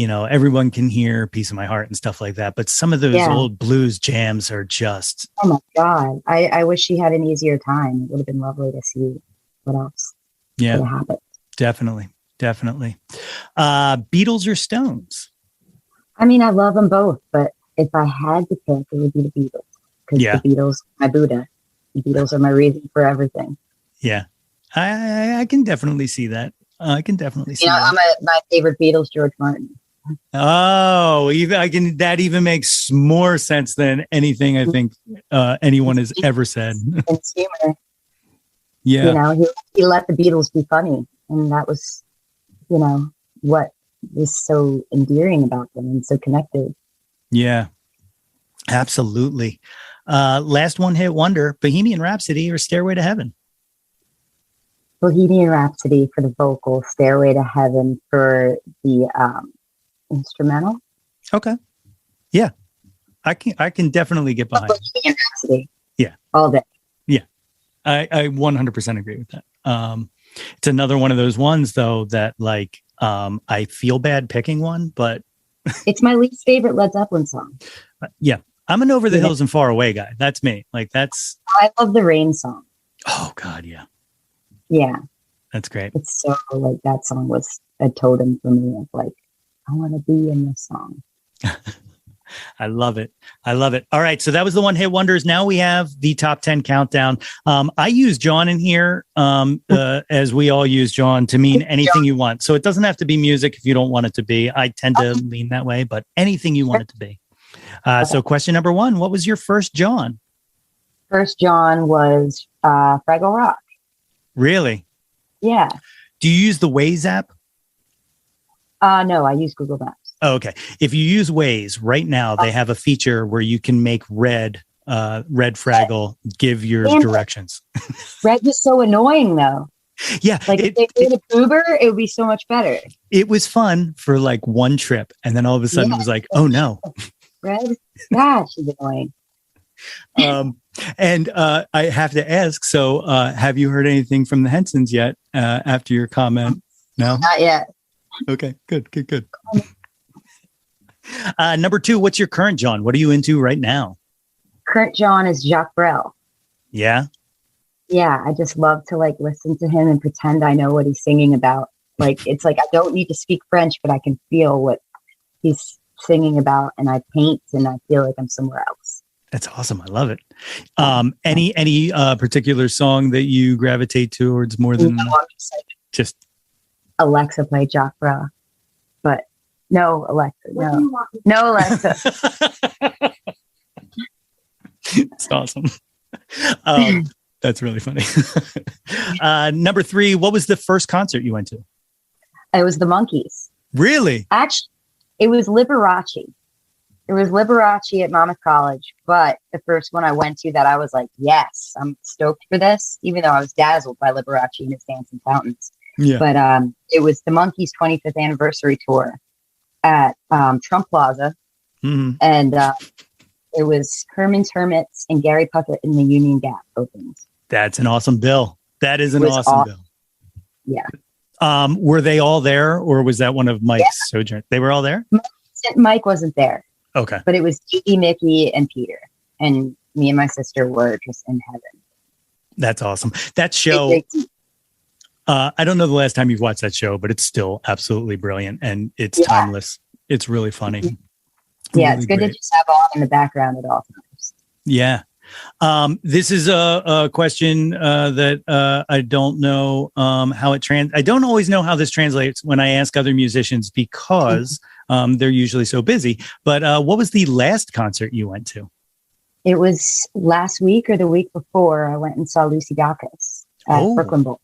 everyone can hear Piece of My Heart and stuff like that. But some of those old blues jams are just, oh my God. I wish she had an easier time. It would have been lovely to see what else would have happened. Definitely. Beatles or Stones? I mean, I love them both, but if I had to pick, it would be the Beatles. Because the Beatles are my Buddha. The Beatles are my reason for everything. Yeah. I can definitely see that. I can definitely see that. My favorite Beatles, George Martin. Oh, that even makes more sense than anything I think anyone has ever said. And humor. Yeah. He let the Beatles be funny. And that was, what is so endearing about them and so connected. Yeah, absolutely. Last one hit wonder, Bohemian Rhapsody or Stairway to Heaven? Bohemian Rhapsody for the vocal, Stairway to Heaven for the instrumental. Okay. Yeah. I can definitely get behind Bohemian Rhapsody. Yeah. All day. Yeah. I 100% agree with that. It's another one of those ones though that like I feel bad picking one, but it's my least favorite Led Zeppelin song. Yeah. I'm an Over the Hills and Far Away guy. That's me. Like I love the Rain song. Oh God, yeah. Yeah. That's great. It's so like that song was a totem for me of like, I want to be in this song. I love it. All right. So that was the one hit wonders. Now we have the top 10 countdown. I use Jawn in here, as we all use Jawn to mean anything you want. So it doesn't have to be music if you don't want it to be. I tend to lean that way, but anything you want it to be. So question number 1, what was your first Jawn? First Jawn was Fraggle Rock. Really? Yeah. Do you use the Waze app? No, I use Google Maps. Oh, okay. If you use Waze right now, they have a feature where you can make Red Fraggle give your directions. Red was so annoying though. Yeah. Like if they did an Uber, it would be so much better. It was fun for like one trip. And then all of a sudden it was like, oh no. Red? God, she's annoying. And I have to ask, so have you heard anything from the Hensons yet after your comment? No? Not yet. Okay, good. Number 2, what's your current Jawn? What are you into right now? Current Jawn is Jacques Brel. Yeah? Yeah, I just love to like listen to him and pretend I know what he's singing about. Like, it's like I don't need to speak French, but I can feel what he's singing about, and I paint and I feel like I'm somewhere else. That's awesome. I love it. Any particular song that you gravitate towards more than just Alexa play Jacques Brel, but no Alexa, no Alexa. It's awesome. That's really funny. Number 3, what was the first concert you went to? It was the Monkees. Really? Actually, it was Liberace. It was Liberace at Monmouth College, but the first one I went to that I was like, yes, I'm stoked for this, even though I was dazzled by Liberace and his dancing fountains. Yeah. But it was the Monkees' 25th anniversary tour at Trump Plaza. Mm-hmm. And it was Herman's Hermits and Gary Puckett in the Union Gap opens. That's an awesome bill. That is an awesome bill. Yeah. Were they all there, or was that one of Mike's sojourn? They were all there? Mike wasn't there. Okay. But it was Dee, Mickey, and Peter. And me and my sister were just in heaven. That's awesome. That show, I don't know the last time you've watched that show, but it's still absolutely brilliant. And it's timeless. It's really funny. Yeah, really it's good great. to just have on in the background at all times. Yeah. This is a question that I don't know how it I don't always know how this translates when I ask other musicians because they're usually so busy. But what was the last concert you went to? It was last week or the week before. I went and saw Lucy Dacus at Brooklyn Bowl.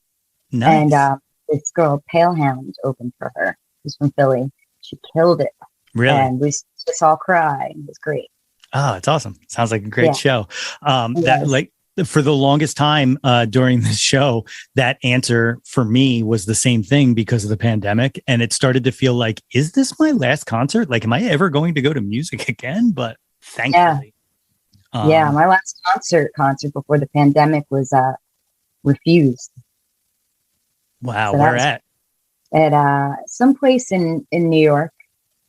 Nice. And this girl, Pale Hound, opened for her. She's from Philly. She killed it. Really? And we just all cried. It was great. Oh, it's awesome. Sounds like a great show. That like for the longest time during this show, that answer for me was the same thing because of the pandemic. And it started to feel like, is this my last concert? Like, am I ever going to go to music again? But thankfully. My last concert before the pandemic was Refused. Wow. So where at? At some place in New York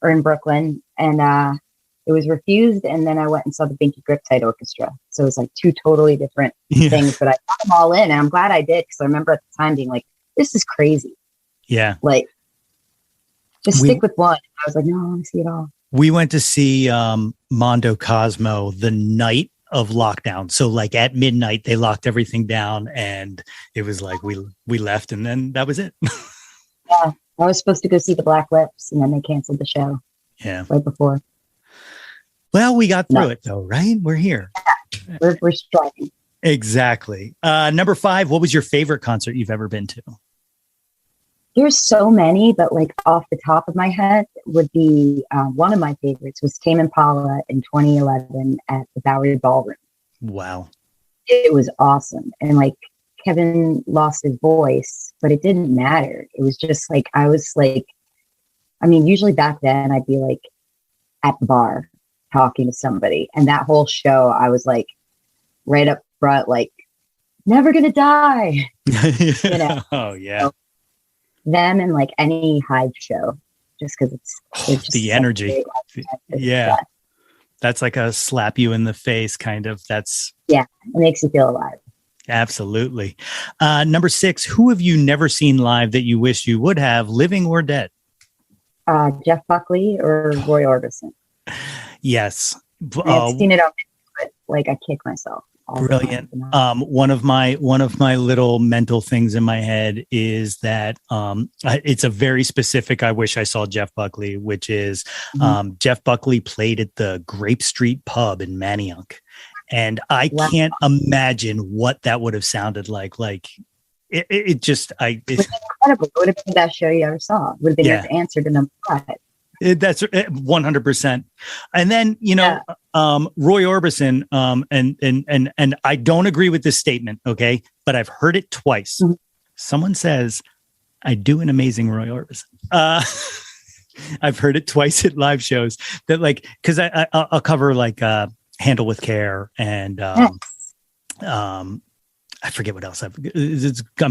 or in Brooklyn. And it was Refused, and then I went and saw the Binky Griptide Orchestra. So it was like two totally different things, but I got them all in, and I'm glad I did because I remember at the time being like, "This is crazy." Yeah, like just stick with one. I was like, "No, I want to see it all." We went to see Mondo Cosmo the night of lockdown. So like at midnight, they locked everything down, and it was like we left, and then that was it. Yeah, I was supposed to go see the Black Lips, and then they canceled the show. Yeah, right before. Well, we got through it though, right? We're here. We're striving. Exactly. Number 5, what was your favorite concert you've ever been to? There's so many, but like off the top of my head would be one of my favorites was Tame Impala in 2011 at the Bowery Ballroom. Wow. It was awesome. And like Kevin lost his voice, but it didn't matter. It was just like, I was like, I mean, usually back then I'd be like at the bar talking to somebody, and that whole show I was like right up front, like never gonna die. You know? Oh yeah. So, them and like any Hive show, just because it's the energy. Yeah, that's like a slap you in the face kind of. It makes you feel alive. Absolutely. Number 6, who have you never seen live that you wish you would have, living or dead? Jeff Buckley or Roy Orbison. Yes. I've seen it on, but like I kick myself. Brilliant. One of my little mental things in my head is that it's a very specific, I wish I saw Jeff Buckley, which is Jeff Buckley played at the Grape Street pub in Manayunk. And I can't imagine what that would have sounded like. Like it just, it's incredible. It would have been the best show you ever saw. It would have been your answer to number 5. That's 100%. And then, Roy Orbison, and I don't agree with this statement. Okay. But I've heard it twice. Mm-hmm. Someone says, I do an amazing Roy Orbison. I've heard it twice at live shows that like, cause I'll cover like, Handle with Care and, I forget what else I'm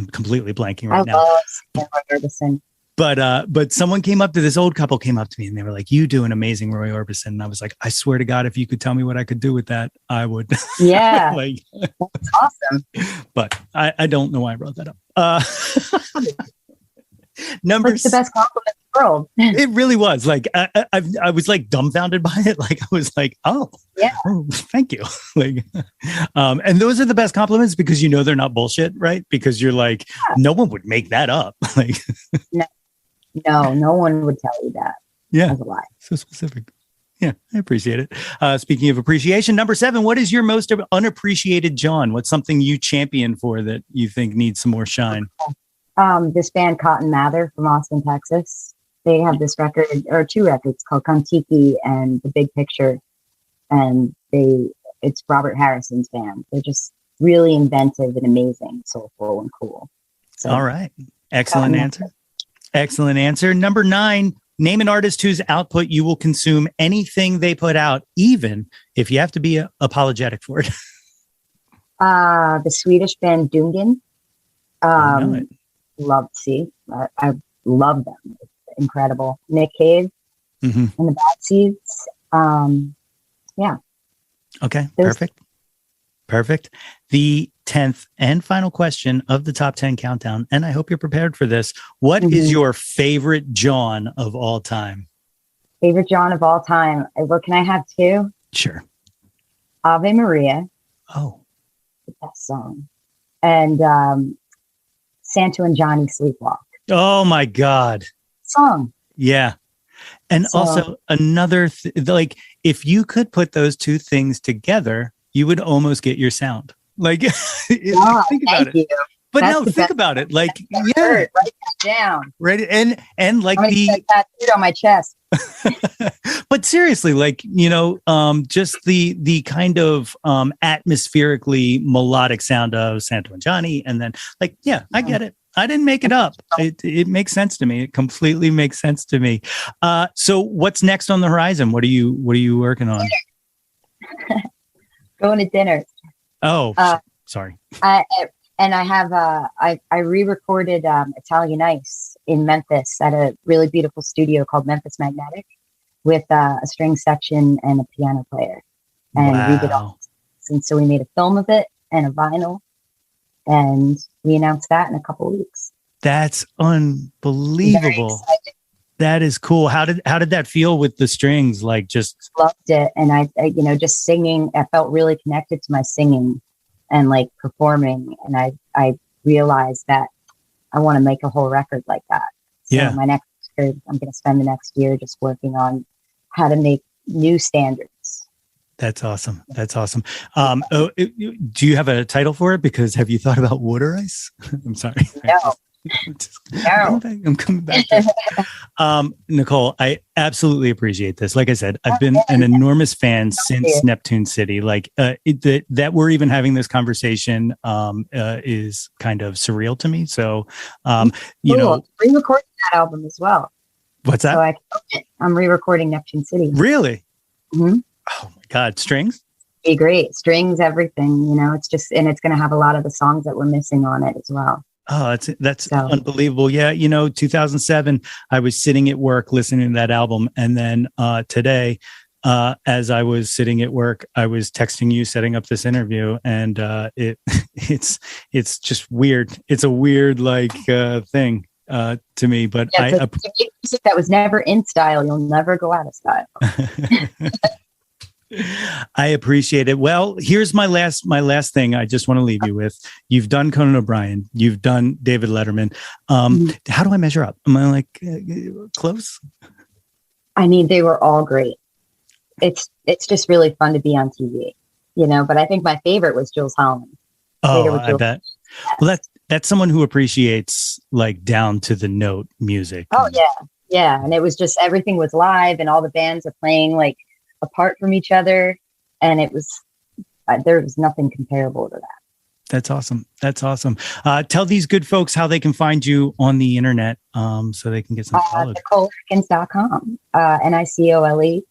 completely blanking right now. I love Roy Orbison. But someone came up to this old couple came up to me and they were like, you do an amazing Roy Orbison. And I was like, I swear to God, if you could tell me what I could do with that, I would. Yeah. Like, that's awesome. But I don't know why I brought that up. Number It's the best compliment in the world. It really was. Like I was like dumbfounded by it. Like I was like, oh thank you. Like and those are the best compliments because they're not bullshit, right? Because you're like, no one would make that up. Like no one would tell you that. Yeah. As a lie. So specific. Yeah, I appreciate it. Speaking of appreciation, number 7, what is your most unappreciated Jawn? What's something you champion for that you think needs some more shine? This band Cotton Mather from Austin, Texas. They have this record or two records called Kontiki and The Big Picture. And it's Robert Harrison's band. They're just really inventive and amazing, soulful and cool. So, all right. Excellent answer. Excellent answer. Number 9, name an artist whose output you will consume anything they put out, even if you have to be apologetic for it. The Swedish band Dungen. Love to see. I love them. It's incredible. Nick Cave and the Bad Seeds. Yeah. Okay. Perfect. The 10th and final question of the top 10 countdown, and I hope you're prepared for this. What is your favorite Jawn of all time? Favorite Jawn of all time? Well, can I have 2? Sure. Ave Maria. Oh. The best song. And Santo and Johnny Sleepwalk. Oh my God. Song. Yeah. And also another, like, if you could put those two things together, you would almost get your sound. Like, think about it. But think about it. Like, write that down. Right. And like that tattooed on my chest. But seriously, like, just the kind of atmospherically melodic sound of Santo and Johnny. And then like, I get it. I didn't make it up. It makes sense to me. It completely makes sense to me. So what's next on the horizon? What are you working on? Going to dinner. Oh, sorry. I re-recorded Italian Ice in Memphis at a really beautiful studio called Memphis Magnetic with a string section and a piano player. And we did all this. And so we made a film of it and a vinyl. And we announced that in a couple of weeks. That's unbelievable. That is cool. How did that feel with the strings? Like, just loved it. And I just singing, I felt really connected to my singing and like performing. And I realized that I want to make a whole record like that. So my next record, I'm going to spend the next year just working on how to make new standards. That's awesome. Do you have a title for it? Because have you thought about water ice? I'm sorry. No. I'm coming back to it. Nicole, I absolutely appreciate this. Like I said, I've been an enormous fan since Neptune City. Like that we're even having this conversation is kind of surreal to me. So, re-recording that album as well. What's that? So I'm re-recording Neptune City. Really? Mm-hmm. Oh my God. Strings? Be great. Strings, everything, it's just, and it's going to have a lot of the songs that we're missing on it as well. Oh, that's unbelievable. Yeah. 2007, I was sitting at work listening to that album. And then today, as I was sitting at work, I was texting you, setting up this interview. And it's just weird. It's a weird thing to me. But music that was never in style, you'll never go out of style. I appreciate it. Well, here's my last thing I just want to leave you with. You've done Conan O'Brien. You've done David Letterman. How do I measure up? Am I close? I mean, they were all great. It's just really fun to be on TV, but I think my favorite was Jules Holland. I bet. Yes. Well, that's someone who appreciates down to the note music. Oh yeah. Yeah. And it was just, everything was live and all the bands are playing apart from each other, and it was there was nothing comparable to that. That's awesome. Tell these good folks how they can find you on the internet, so they can get some followed. NicoleAtkins.com, NicoleAtkins,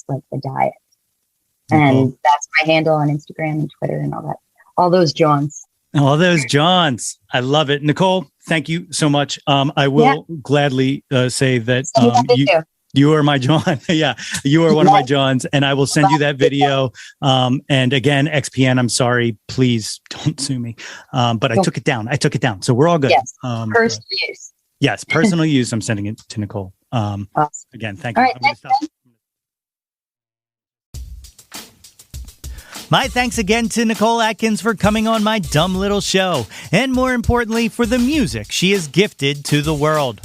like the diet. And that's my handle on Instagram and Twitter and all that. All those Jawns. I love it. Nicole, thank you so much. I will gladly say that you are my Jawn. Yeah, you are one of my Jawns, and I will send you that video. And again, Wxpn, I'm sorry. Please don't sue me. But I took it down. So we're all good. Yes, personal use. Yes, personal use. I'm sending it to Nicole. Awesome. Again, thank you. All right, My thanks again to Nicole Atkins for coming on my dumb little show, and more importantly, for the music she has gifted to the world.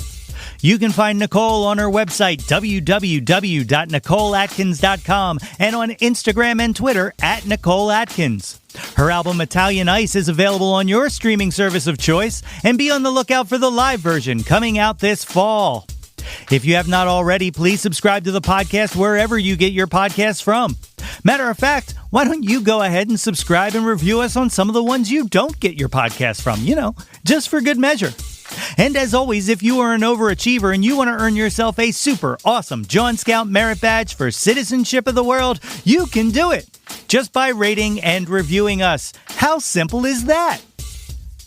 You can find Nicole on her website, www.nicoleatkins.com, and on Instagram and Twitter at Nicole Atkins. Her album Italian Ice is available on your streaming service of choice, and be on the lookout for the live version coming out this fall. If you have not already, please subscribe to the podcast wherever you get your podcasts from. Matter of fact, why don't you go ahead and subscribe and review us on some of the ones you don't get your podcasts from, just for good measure. And as always, if you are an overachiever and you want to earn yourself a super awesome Jawn Scout Merit Badge for Citizenship of the World, you can do it just by rating and reviewing us. How simple is that?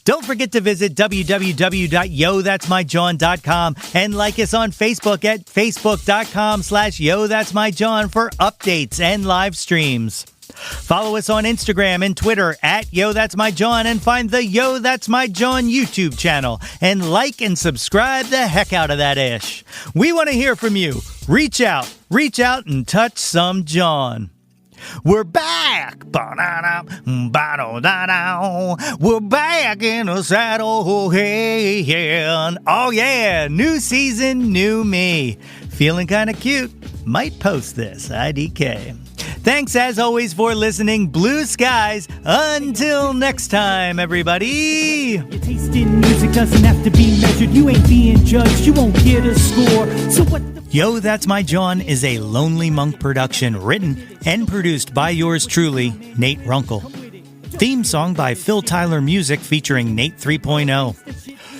Don't forget to visit www.yothat'smyjawn.com and like us on Facebook at facebook.com/yothat'smyjawn for updates and live streams. Follow us on Instagram and Twitter at YoThat'sMyJawn and find the Yo That's My Jawn YouTube channel and like and subscribe the heck out of that ish. We want to hear from you. Reach out and touch some Jawn. We're back! We're back in the saddle. Hey, yeah. Oh, yeah. New season, new me. Feeling kind of cute. Might post this. IDK. Thanks, as always, for listening. Blue skies. Until next time, everybody. Your taste in music doesn't have to be measured. You ain't being judged. You won't get a score. So what? Yo, That's My Jawn is a Lonely Monk production written and produced by yours truly, Nate Runkle. Theme song by Phil Tyler Music featuring Nate 3.0.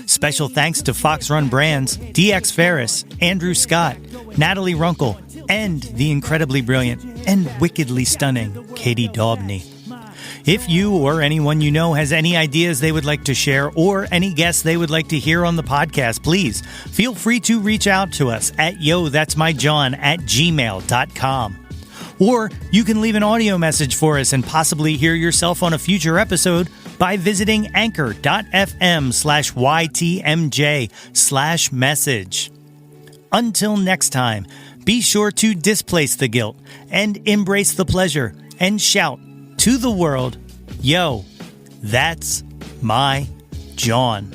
Special thanks to Fox Run Brands, DX Ferris, Andrew Scott, Natalie Runkle, and the incredibly brilliant and wickedly stunning Katie Daubney. If you or anyone you know has any ideas they would like to share or any guests they would like to hear on the podcast, please feel free to reach out to us at yothat'smyjawn@gmail.com. Or you can leave an audio message for us and possibly hear yourself on a future episode by visiting anchor.fm/ytmj/message. Until next time, be sure to displace the guilt and embrace the pleasure and shout to the world, yo, that's my Jawn.